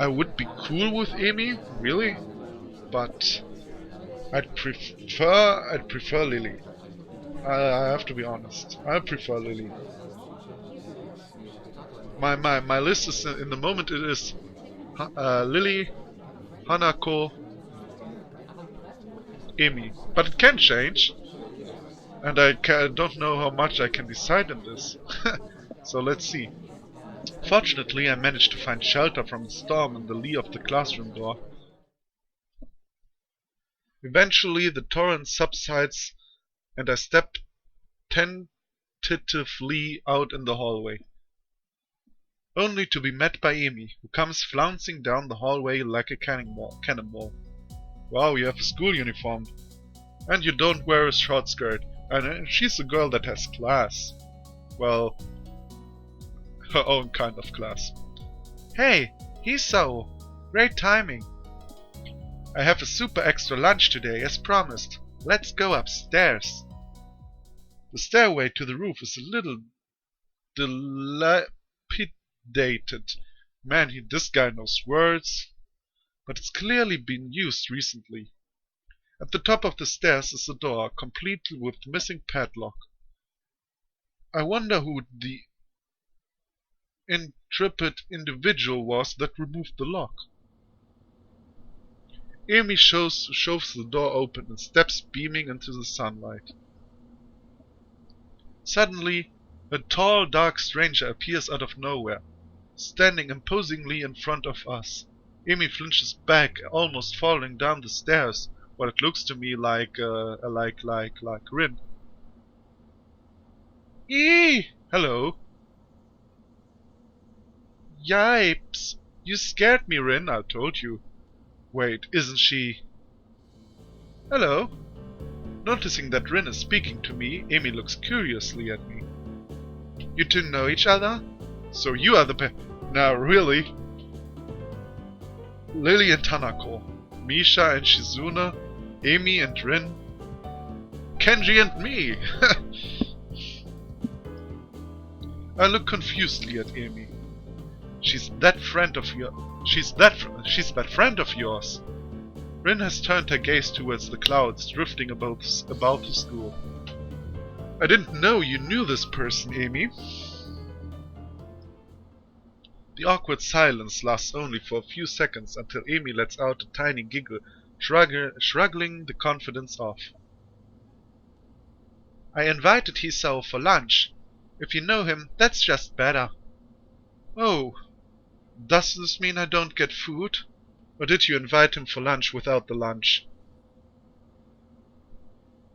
I would be cool with Amy, really, but I'd prefer Lily. I have to be honest. I prefer Lily. My list is in the moment it is Lily, Hanako, Amy, but it can change, and I don't know how much I can decide in this. So let's see. Fortunately, I managed to find shelter from the storm in the lee of the classroom door. Eventually, the torrent subsides, and I step tentatively out in the hallway, only to be met by Amy, who comes flouncing down the hallway like a cannonball. Wow, you have a school uniform. And you don't wear a short skirt. And she's a girl that has class. Well, her own kind of class. Hey, Hisao! Great timing. I have a super extra lunch today, as promised. Let's go upstairs. The stairway to the roof is a little dilapidated. Man, this guy knows words. But it's clearly been used recently. At the top of the stairs is a door, complete with missing padlock. I wonder who the intrepid individual was that removed the lock. Amy shoves the door open and steps beaming into the sunlight. Suddenly, a tall, dark stranger appears out of nowhere, standing imposingly in front of us. Amy flinches back, almost falling down the stairs, what it looks to me like Rin. Eee! Hello. Yipes! You scared me, Rin, I told you. Wait, isn't she... Hello. Noticing that Rin is speaking to me, Amy looks curiously at me. You two know each other? So you are the Now, really? Lily and Tanako, Misha and Shizuna, Amy and Rin, Kenji and me! I look confusedly at Amy. She's that friend of yours. Rin has turned her gaze towards the clouds drifting about the school. I didn't know you knew this person, Amy. The awkward silence lasts only for a few seconds until Amy lets out a tiny giggle, shrugging the confidence off. I invited Hisao for lunch. If you know him, that's just better. Oh, does this mean I don't get food? Or did you invite him for lunch without the lunch?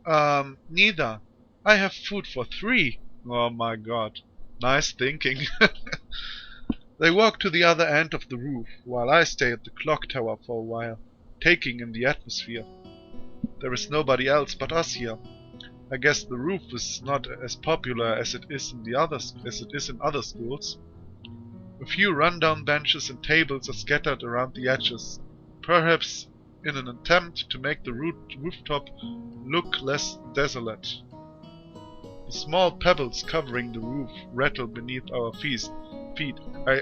Neither. I have food for 3. Oh my god. Nice thinking. They walk to the other end of the roof, while I stay at the clock tower for a while, taking in the atmosphere. There is nobody else but us here. I guess the roof is not as popular as it is in other schools. A few rundown benches and tables are scattered around the edges, perhaps in an attempt to make the rooftop look less desolate. The small pebbles covering the roof rattle beneath our feet.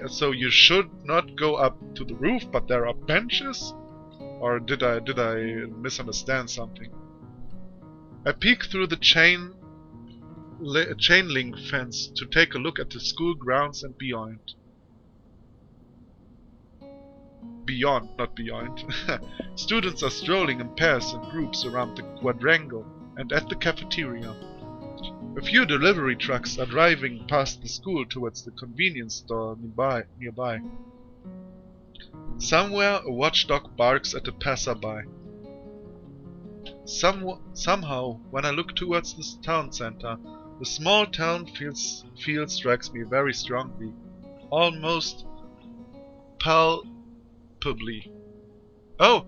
So you should not go up to the roof, but there are benches? Or did I misunderstand something? I peek through the chain link fence to take a look at the school grounds and beyond. Beyond, not beyond. Students are strolling in pairs and groups around the quadrangle and at the cafeteria. A few delivery trucks are driving past the school towards the convenience store nearby. Somewhere a watchdog barks at a passerby. Somehow, when I look towards the town center, the small town feel strikes me very strongly, almost palpably. Oh,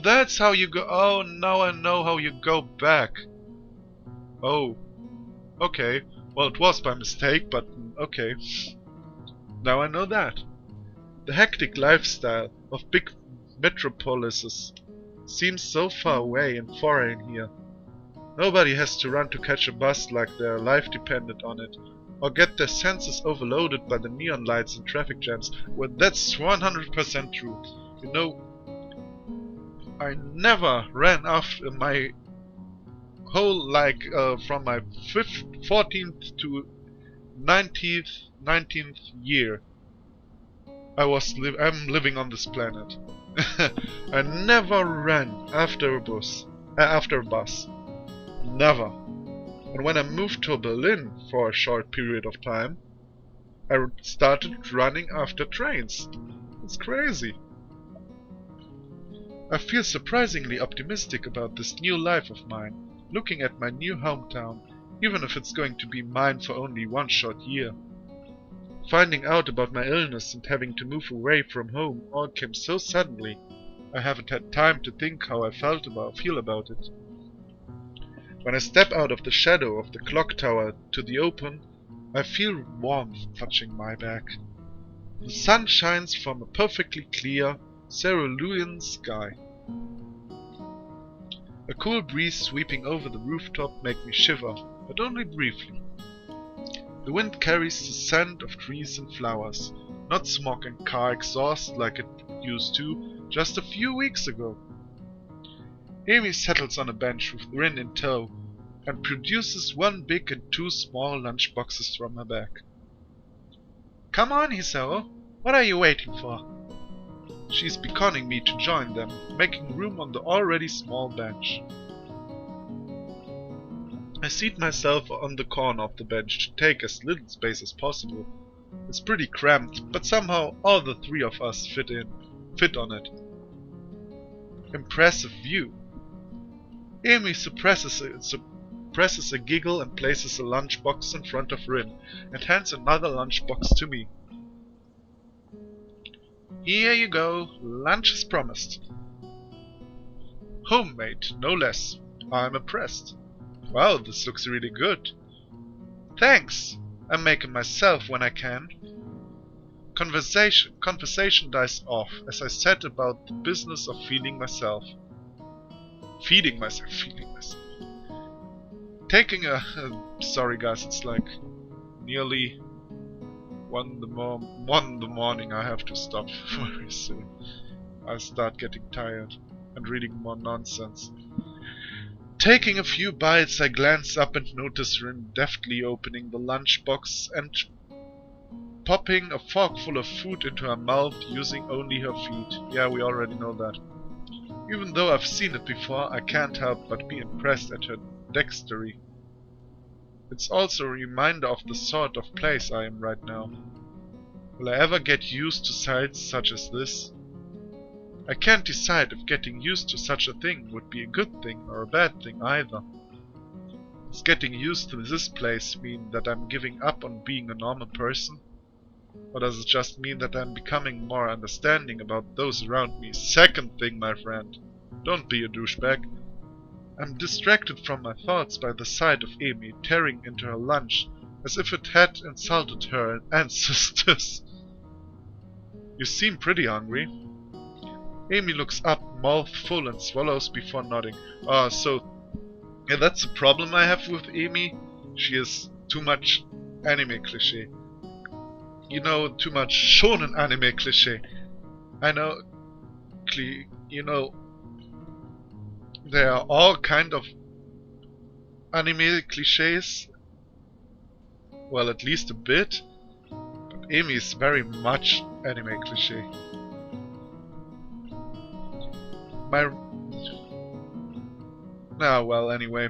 that's how you go. Oh, now I know how you go back. Oh, okay. Well, it was by mistake, but okay. Now I know that. The hectic lifestyle of big metropolises seems so far away and foreign here. Nobody has to run to catch a bus like their life depended on it, or get their senses overloaded by the neon lights and traffic jams. Well, that's 100% true. You know, I never ran after my whole, from my 14th to 19th year. I'm living on this planet. I never ran after a bus. Never. And when I moved to Berlin for a short period of time, I started running after trains. It's crazy. I feel surprisingly optimistic about this new life of mine, looking at my new hometown, even if it's going to be mine for only one short year. Finding out about my illness and having to move away from home all came so suddenly, I haven't had time to think how I feel about it. When I step out of the shadow of the clock tower to the open, I feel warmth touching my back. The sun shines from a perfectly clear, cerulean sky. A cool breeze sweeping over the rooftop makes me shiver, but only briefly. The wind carries the scent of trees and flowers, not smog and car exhaust like it used to just a few weeks ago. Amy settles on a bench with Rin in tow and produces one big and two small lunch boxes from her bag. Come on, Hisao, what are you waiting for? She's beckoning me to join them, making room on the already small bench. I seat myself on the corner of the bench to take as little space as possible. It's pretty cramped, but somehow all the three of us fit on it. Impressive view. Amy suppresses a giggle and places a lunchbox in front of Rin and hands another lunchbox to me. Here you go, lunch is promised. Homemade, no less. I'm impressed. Wow, this looks really good. Thanks. I'm making myself when I can. Conversation dies off as I set about the business of feeding myself. Taking sorry guys, it's like nearly 1 in the morning. I have to stop very soon. I start getting tired and reading more nonsense. Taking a few bites, I glance up and notice Rin deftly opening the lunchbox and popping a forkful of food into her mouth using only her feet. Yeah, we already know that. Even though I've seen it before, I can't help but be impressed at her dexterity. It's also a reminder of the sort of place I am right now. Will I ever get used to sights such as this? I can't decide if getting used to such a thing would be a good thing or a bad thing either. Does getting used to this place mean that I'm giving up on being a normal person? Or does it just mean that I'm becoming more understanding about those around me? Second thing, my friend. Don't be a douchebag. I'm distracted from my thoughts by the sight of Amy tearing into her lunch as if it had insulted her ancestors. You seem pretty hungry. Amy looks up, mouth full, and swallows before nodding. Yeah, that's the problem I have with Amy. She is too much anime cliché. You know, too much shonen anime cliché. I know, there are all kind of anime clichés. Well, at least a bit. But Amy is very much anime cliché. Anyway.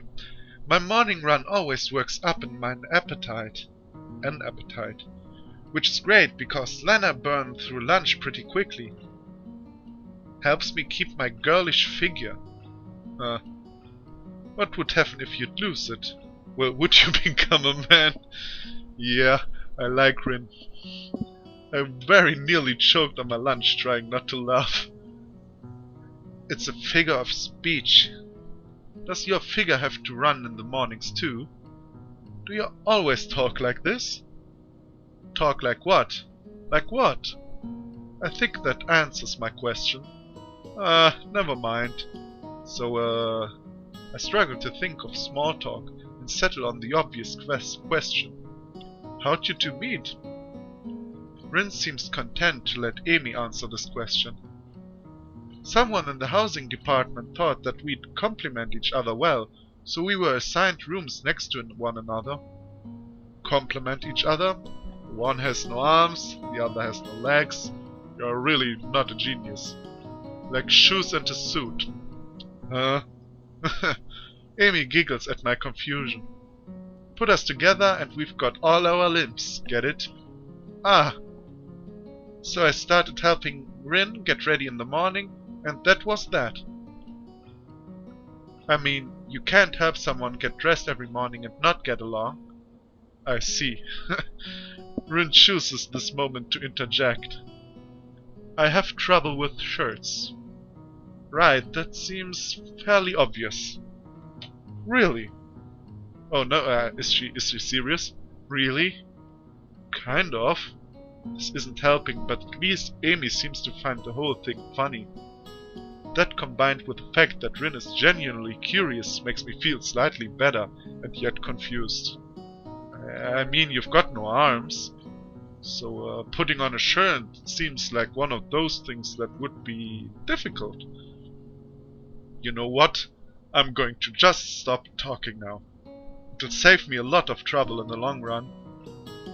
My morning run always works up in my appetite. Which is great because Lena burned through lunch pretty quickly. Helps me keep my girlish figure. What would happen if you'd lose it? Well, would you become a man? Yeah, I like Rin. I very nearly choked on my lunch trying not to laugh. It's a figure of speech. Does your figure have to run in the mornings too? Do you always talk like this? Talk like what? Like what? I think that answers my question. Never mind. So, I struggle to think of small talk and settle on the obvious question. How'd you two meet? Rin seems content to let Amy answer this question. Someone in the housing department thought that we'd complement each other well, so we were assigned rooms next to one another. Complement each other? One has no arms, the other has no legs. You're really not a genius. Like shoes and a suit. Huh? Amy giggles at my confusion. Put us together and we've got all our limbs, get it? Ah. So I started helping Rin get ready in the morning, and that was that. I mean, you can't help someone get dressed every morning and not get along. I see. Rin chooses this moment to interject. I have trouble with shirts. Right, that seems fairly obvious. Really? Oh no, is she serious? Really? Kind of. This isn't helping, but at least Amy seems to find the whole thing funny. That combined with the fact that Rin is genuinely curious makes me feel slightly better and yet confused. I mean, you've got no arms. So putting on a shirt seems like one of those things that would be difficult. You know what? I'm going to just stop talking now. It'll save me a lot of trouble in the long run.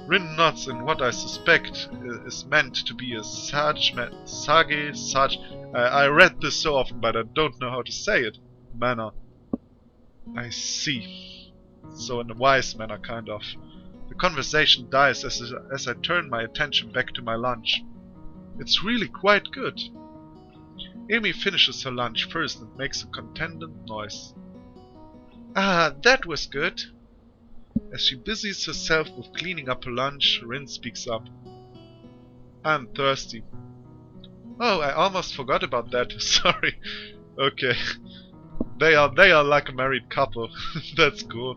Rin nods in what I suspect is meant to be a I read this so often but I don't know how to say it. Manner. I see. So in a wise manner, kind of. The conversation dies as I turn my attention back to my lunch. It's really quite good. Amy finishes her lunch first and makes a contented noise. Ah, that was good. As she busies herself with cleaning up her lunch, Rin speaks up. I'm thirsty. Oh, I almost forgot about that. Sorry. Okay. They are like a married couple. That's cool.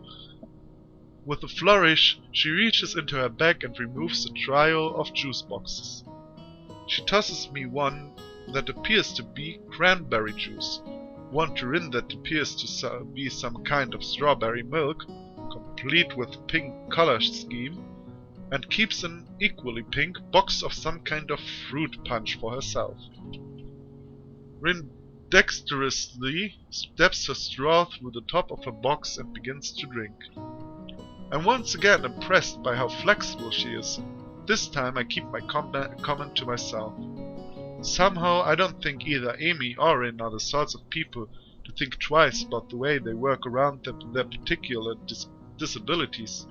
With a flourish, she reaches into her bag and removes a trio of juice boxes. She tosses me one that appears to be cranberry juice, one to Rin that appears to be some kind of strawberry milk, complete with pink color scheme, and keeps an equally pink box of some kind of fruit punch for herself. Rin dexterously steps her straw through the top of her box and begins to drink. I'm once again impressed by how flexible she is. This time I keep my comment to myself. Somehow I don't think either Amy or Rin are the sorts of people to think twice about the way they work around their particular disabilities.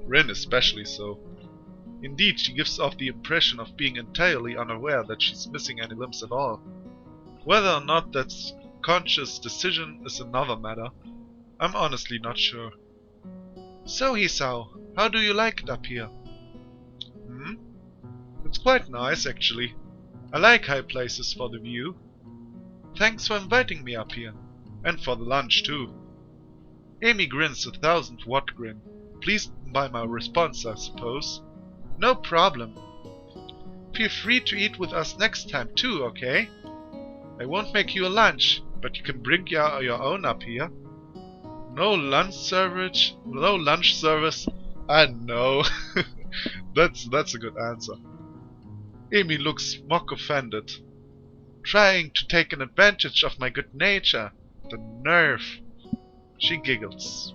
Rin especially so. Indeed, she gives off the impression of being entirely unaware that she's missing any limbs at all. Whether or not that's conscious decision is another matter. I'm honestly not sure. So, Hisao, how do you like it up here? It's quite nice, actually. I like high places for the view. Thanks for inviting me up here. And for the lunch, too. Amy grins a 1000-watt grin. Pleased by my response, I suppose. No problem. Feel free to eat with us next time, too, okay? I won't make you a lunch, but you can bring your own up here. No lunch service? No lunch service? I know. That's a good answer. Amy looks mock offended. Trying to take an advantage of my good nature. The nerve. She giggles.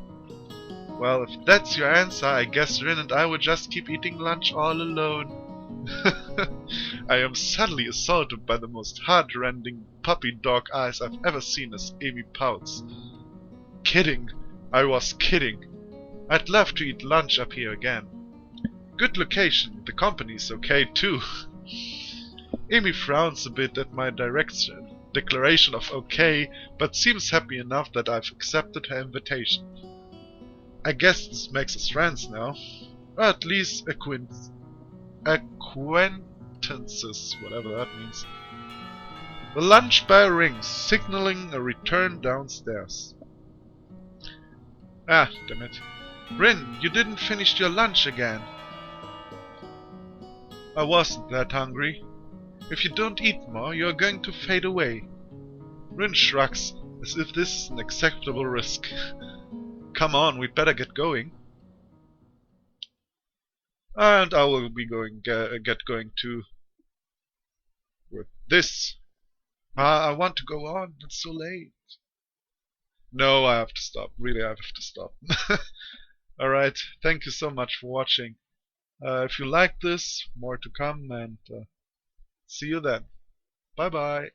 Well, if that's your answer, I guess Rin and I will just keep eating lunch all alone. I am suddenly assaulted by the most heart-rending puppy dog eyes I've ever seen as Amy pouts. Kidding. I was kidding. I'd love to eat lunch up here again. Good location. The company's okay too. Amy frowns a bit at my declaration of okay, but seems happy enough that I've accepted her invitation. I guess this makes us friends now. Or at least acquaintances, whatever that means. The lunch bell rings, signaling a return downstairs. Ah, damn it. Rin, you didn't finish your lunch again. I wasn't that hungry. If you don't eat more, you're going to fade away. Rin shrugs, as if this is an acceptable risk. Come on, we'd better get going. And I will be get going too. With this. I want to go on, it's so late. No, I have to stop. Really, I have to stop. Alright, thank you so much for watching. If you like this, more to come, and see you then. Bye bye.